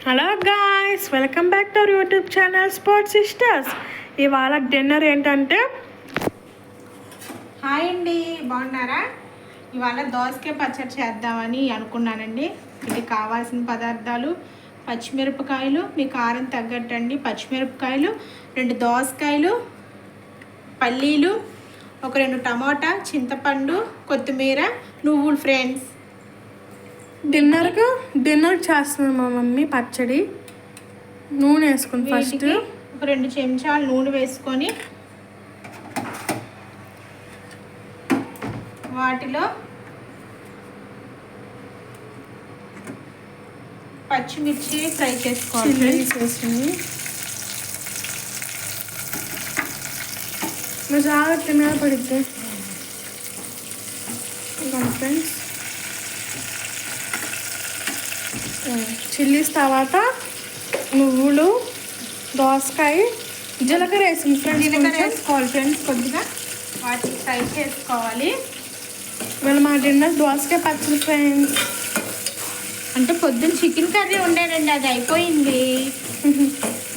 Hello guys, welcome back to our YouTube channel sports sisters. ఇవాళ dinner ఏంటంటే hi అండి, బాగున్నారా? ఇవాళ దోసకాయ పచ్చడి చేద్దామని అనుకున్నానండి. ఇది కావాల్సిన పదార్థాలు: పచ్చిమిరపకాయలు, మీ కారం తగ్గట్టండి, పచ్చిమిరపకాయలు, 2 దోసకాయలు, పల్లీలు, ఒక 2 టమాటా, చింతపండు, కొత్తిమీర, నువ్వులు. ఫ్రెండ్స్, డిన్నర్ చేస్తుంది మా మమ్మీ. పచ్చడి నూనె వేసుకుని ఫస్ట్ ఒక 2 చెంచాలు నూనె వేసుకొని వాటిలో పచ్చిమిర్చి ఫ్రై చేసుకోవాలి. జాగ్రత్త మీద పడిద్ది ఫ్రెండ్స్. చిల్లీస్ తర్వాత నువ్వులు, దోసకాయ, జీలకర్ర వేసింది ఫ్రెండ్స్. జీలకర్ర వేసుకోవాలి ఫ్రెండ్స్. కొద్దిగా వాటిని ఫ్రై చేసుకోవాలి. ఇవాళ మా డిన్నర్ దోసకాయ పచ్చడి ఫ్రెండ్స్. అంటే పొద్దున్న చికెన్ కర్రీ ఉండేనండి, అది అయిపోయింది.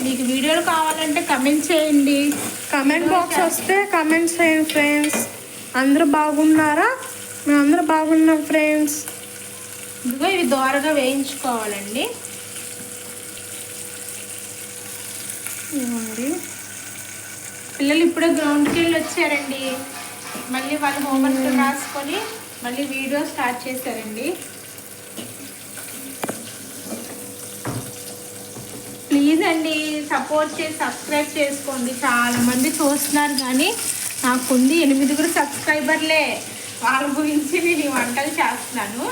మీకు వీడియోలు కావాలంటే కమెంట్ చేయండి. కమెంట్ బాక్స్ వస్తే కమెంట్స్ చేయండి ఫ్రెండ్స్. అందరూ బాగున్నారా? మేమందరూ బాగున్నాం ఫ్రెండ్స్. ఇదిగో ఇవి దోరగా వేయించుకోవాలండి. పిల్లలు ఇప్పుడే గ్రౌండ్కి వెళ్ళి వచ్చారండి. మళ్ళీ వాళ్ళు హోంవర్క్ రాసుకొని మళ్ళీ వీడియో స్టార్ట్ చేశారండి. ప్లీజ్ అండి, సపోర్ట్ చేసి సబ్స్క్రైబ్ చేసుకోండి. చాలామంది చూస్తున్నారు కానీ నాకుంది 8 సబ్స్క్రైబర్లే. వాళ్ళ గురించి నేను వంటలు చేస్తున్నాను.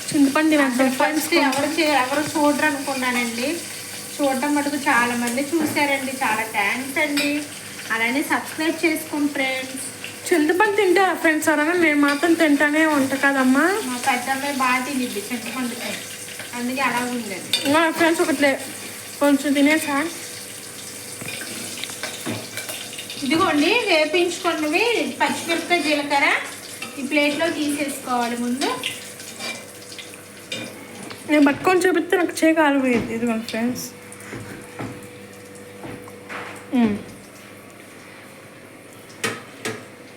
చింతపండు ఫస్ట్ ఎవరు చూడరు అనుకున్నానండి. చూడటం మటుకు చాలా మంది చూసారండి. చాలా థ్యాంక్స్ అండి. అలానే సబ్స్క్రైబ్ చేసుకోండి ఫ్రెండ్స్. చింతపండు తింటారా ఫ్రెండ్స్? ఎవరైనా? నేను మాత్రం తింటానే ఉంటా కదమ్మా. మా పెద్దమ్మాయి బాగా తినిద్ది చింతపండు, అందుకే అలా ఉండేది. ఫ్రెండ్స్ ఒకట్లే కొంచెం తినేసా. ఇదిగోండి వేపించుకున్నవి పచ్చిమిరపకాయ, జీలకర్ర ఈ ప్లేట్లో తీసేసుకోవాలి. ముందు నేను పట్టుకొని చూపిస్తే నాకు చేయి కాలిపోయింది. ఇదిగోండి ఫ్రెండ్స్.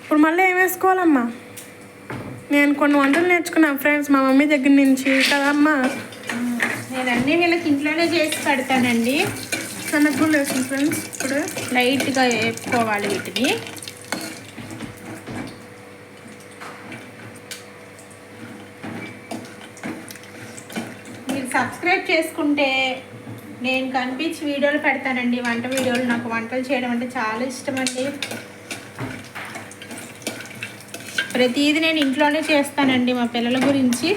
ఇప్పుడు మళ్ళీ ఏం వేసుకోవాలమ్మా? నేను కొన్ని వంటలు నేర్చుకున్నాను ఫ్రెండ్స్ మా మమ్మీ దగ్గర నుంచి కదమ్మా. నేను అన్నీ వీళ్ళకి ఇంట్లోనే చేసి పెడతానండి. శనగలు వేసాను ఫ్రెండ్స్. ఇప్పుడు లైట్గా వేపుకోవాలి వీటిని. మీరు సబ్స్క్రైబ్ చేసుకుంటే నేను కనిపించి వీడియోలు పెడతానండి, వంట వీడియోలు. నాకు వంటలు చేయడం అంటే చాలా ఇష్టం అండి. ప్రతిదీ నేను ఇంట్లోనే చేస్తానండి మా పిల్లల గురించి.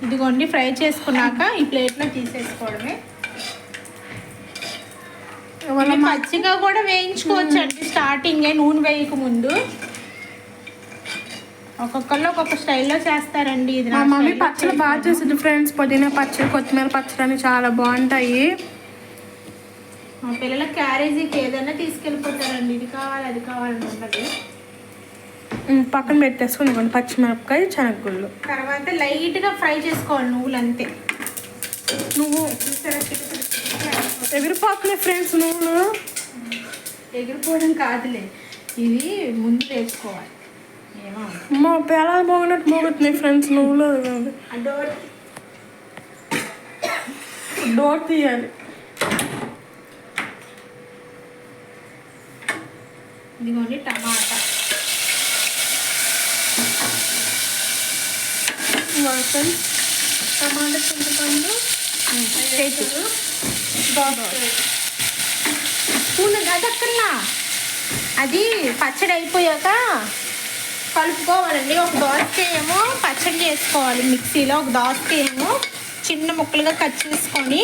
ఇదిగోండి ఫ్రై చేసుకున్నాక ఈ ప్లేట్లో తీసేసుకోవడమే. పచ్చిగా కూడా వేయించుకోవచ్చు అండి స్టార్టింగే, నూనె వేయక ముందు. ఒక్కొక్కళ్ళు ఒక్కొక్క స్టైల్లో చేస్తారండి. ఇది మా మమ్మీ పచ్చడి బాగా చేస్తుంది ఫ్రెండ్స్. పుదీనా పచ్చడి, కొత్తిమీర పచ్చడి అని చాలా బాగుంటాయి. మా పిల్లల క్యారేజీకి ఏదైనా తీసుకెళ్ళిపోతారండి. ఇది కావాలి, అది కావాలని ఉండదు. పక్కన పెట్టేసుకుని పచ్చిమిరపకాయ, శనగగుళ్ళు. తర్వాత లైట్గా ఫ్రై చేసుకోవాలి నువ్వులు, అంతే. నువ్వు ఎగిరిపోతున్నాయి ఫ్రెండ్స్. నువ్వులు ఎగిరిపోవడం కాదులే, ఇవి ముందు వేసుకోవాలి. మా పేలాలు మోగినట్టు మోగుతున్నాయి ఫ్రెండ్స్ నువ్వులు. డోర్ తీయాలి. ఇదిగోండి టమాటా, టమాటా, చింతపండు, అదక్కన్నా అది పచ్చడి అయిపోయాక కలుపుకోవాలండి. ఒక దోసకాయ ఏమో పచ్చడి చేసుకోవాలి మిక్సీలో, ఒక దోసకాయ ఏమో చిన్న ముక్కలుగా కట్ చేసుకొని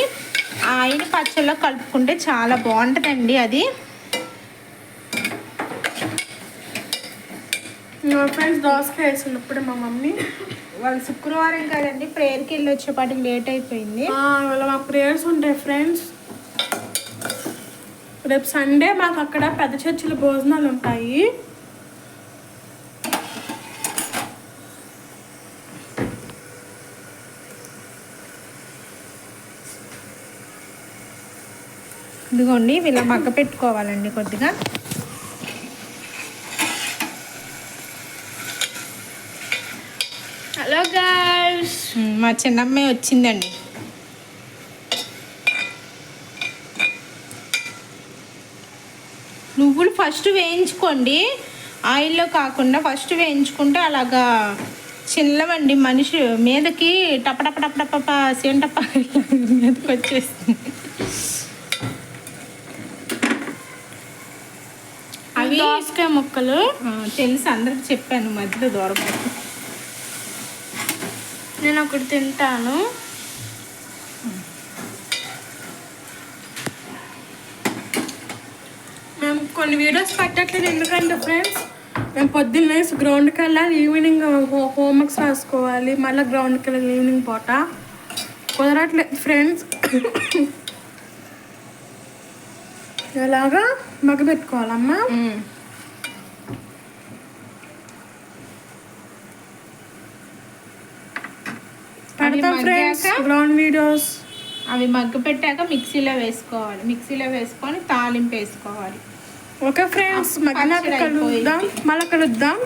ఆయన పచ్చడిలో కలుపుకుంటే చాలా బాగుంటుందండి. అది ఫ్రెండ్స్ దోసకాయ వేసినప్పుడు మా మమ్మీ వాళ్ళు శుక్రవారం కదండి, ప్రేయర్కి వెళ్ళి వచ్చేపాటికి లేట్ అయిపోయింది. ఇవాళ మాకు ప్రేయర్స్ ఉంటాయి ఫ్రెండ్స్. రేపు సండే మాకు అక్కడ పెద్ద చర్చిలో భోజనాలు ఉంటాయి. ఇదిగోండి ఇలా మగ్గ పెట్టుకోవాలండి కొద్దిగా. హలో గైస్, మా చిన్నమ్మాయి వచ్చిందండి. నువ్వులు ఫస్ట్ వేయించుకోండి, ఆయిల్లో కాకుండా ఫస్ట్ వేయించుకుంటే అలాగా చిల్లవండి. మనిషి మీదకి టపటప టపటప సేంటప్ప మీదకి వచ్చేస్తుంది. అవి దోసకాయ ముక్కలు తెలుసు, అందరికి చెప్పాను, మధ్యలో దూరపోతుంది. నేను ఒకటి తింటాను. మేము కొన్ని వీడియోస్ పెట్టట్లేదు ఎందుకంటే ఫ్రెండ్స్, మేము పొద్దున్నే గ్రౌండ్కి వెళ్ళాలి, ఈవినింగ్ హోంవర్క్స్ రాసుకోవాలి, మళ్ళీ గ్రౌండ్కి వెళ్ళాలి ఈవినింగ్ పూట. కుదరట్లేదు ఫ్రెండ్స్. ఎలాగా మగ్గ పెట్టుకోవాలమ్మా. పెడతాం ఫ్రెండ్స్ గ్రౌండ్ వీడియోస్. అవి మగ్గ పెట్టాక మిక్సీలో వేసుకోవాలి, మిక్సీలో వేసుకొని తాలింపు వేసుకోవాలి. ఓకే ఫ్రెండ్స్, మగ్గినాక కలుద్దాం, మళ్ళీ కలుద్దాం.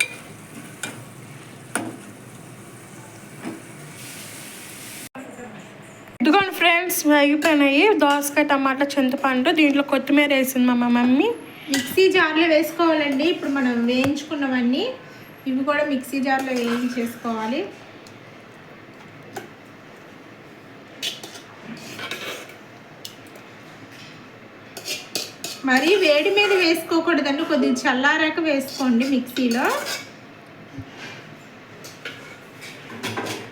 ఇదిగోండి ఫ్రెండ్స్, వేగిపోయినాయి దోసకాయ, టమాటా, చింతపండు. దీంట్లో కొత్తిమీర వేసింది మా మమ్మీ. మిక్సీ జార్లో వేసుకోవాలండి. ఇప్పుడు మనం వేయించుకున్నవన్నీ ఇవి కూడా మిక్సీ జార్లో వేయించేసుకోవాలి. మరి వేడి మీద వేసుకోకూడదండి, కొద్దిగా చల్లారాక వేసుకోండి మిక్సీలో.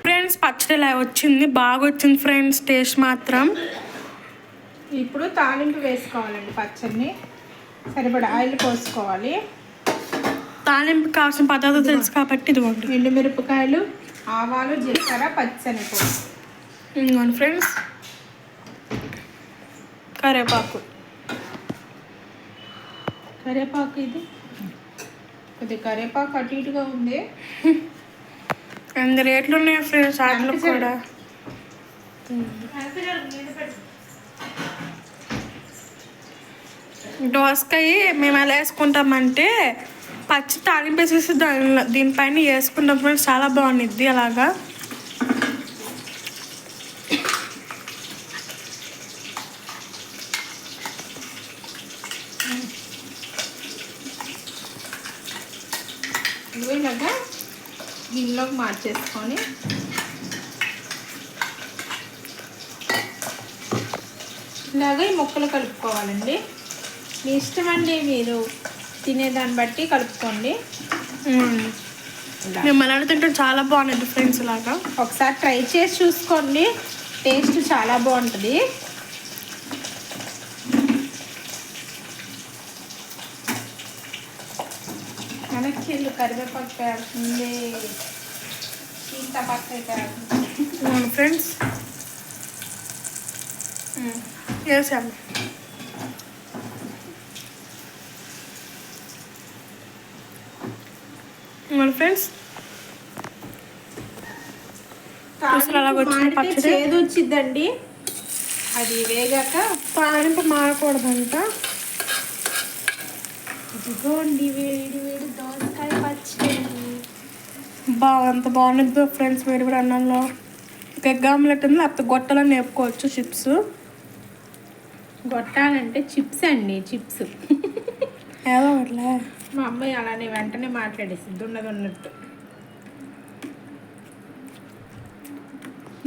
ఫ్రెండ్స్ పచ్చడి ఇలా వచ్చింది, బాగా వచ్చింది ఫ్రెండ్స్, టేస్ట్ మాత్రం. ఇప్పుడు తాలింపు వేసుకోవాలండి. పచ్చడిని సరిపడా ఆయిల్ పోసుకోవాలి. తాలింపు కావాల్సిన పదార్థాలు తెలుసు కాబట్టి ఇదిగోండి. ఎండుమిరపకాయలు, ఆవాలు, జీలకర్ర, పచ్చిశనగపప్పు. ఇదిగోండి ఫ్రెండ్స్, కరివేపాకు. కరివేపాకు ఇది కొద్దిగా కరివేపాకు అటు ఇటుగా ఉంది. ఎన్ని రేట్లు ఉన్నాయి ఫ్రెండ్స్ వాటిలో కూడా. దోసకాయ మేము ఎలా వేసుకుంటామంటే పచ్చి తాలింపు వేసేసి దీనిపైన వేసుకుంటాం ఫ్రెండ్స్, చాలా బాగుండిద్ది అలాగా. ఇలాగా గిన్నెలోకి మార్చేసుకొని ఇలాగ ఈ ముక్కలు కలుపుకోవాలండి. మీ ఇష్టం అండి, మీరు తినేదాన్ని బట్టి కలుపుకోండి. మేము ఎలా తింటే చాలా బాగుంటుంది ఫ్రెండ్స్. ఇలాగా ఒకసారి ట్రై చేసి చూసుకోండి, టేస్ట్ చాలా బాగుంటుంది. వెనక్కిళ్ళు కరివేపాకు పేరుతుంది, చింతపక్క పేరుతుంది ఫ్రెండ్స్. వేసాము. ఫ్రెండ్స్ చేదు వచ్చిద్దండి, అది వేగాక. తాలింపు మారకూడదంట. ఇదిగోండి వేడి వేడి దోసకాయ పచ్చడి. అంత బాగుంటుంది ఫ్రెండ్స్, వేడి వేడి అన్నంలో. ఎగ్ ఆమ్లెట్ ఉంది, లేకపోతే గొట్టలని వేపుకోవచ్చు. చిప్స్ గొట్టాలంటే చిప్స్ అండి, చిప్స్. ఏదో ఒకట్లే, మా అమ్మాయి అలానే వెంటనే మాట్లాడేసింది ఉన్నట్టు.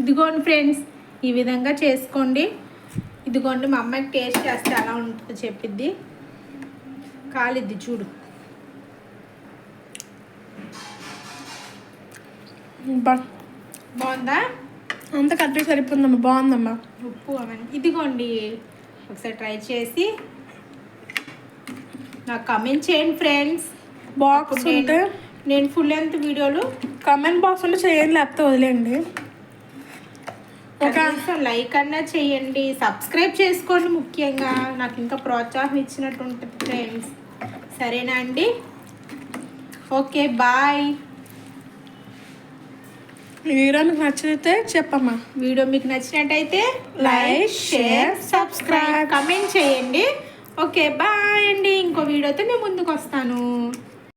ఇదిగోండి ఫ్రెండ్స్, ఈ విధంగా చేసుకోండి. ఇదిగోండి మా అమ్మాయికి టేస్ట్ చేస్తే ఎలా ఉంటుందో చెప్పిద్ది. కాలిద్ది చూడు. బాగుందా? అంత కరెక్ట్గా సరిపోతుందమ్మా, బాగుందమ్మా. ఉప్పు అవన్నీ ఇదిగోండి, ఒకసారి ట్రై చేసి నాకు కమెంట్ చేయండి ఫ్రెండ్స్. బాక్స్ ఉంటే నేను ఫుల్ లెంత్ వీడియోలు కమెంట్ బాక్స్ ఉంటే చేయండి, లేకపోతే వదిలేండి. లైక్ అన్నా చేయండి, సబ్స్క్రైబ్ చేసుకోండి. ముఖ్యంగా నాకు ఇంకా ప్రోత్సాహం ఇచ్చినట్టు ఉంటుంది ఫ్రెండ్స్. సరేనా అండి? Okay, bye. ఈ వీడియో మీకు నచ్చితే చెప్పమ్మా. వీడియో మీకు నచ్చినట్టయితే లైక్, షేర్, సబ్స్క్రైబ్, కమెంట్ చేయండి. ఓకే బాయ్ అండి. ఇంకో వీడియోతో మేము ముందుకు వస్తాను.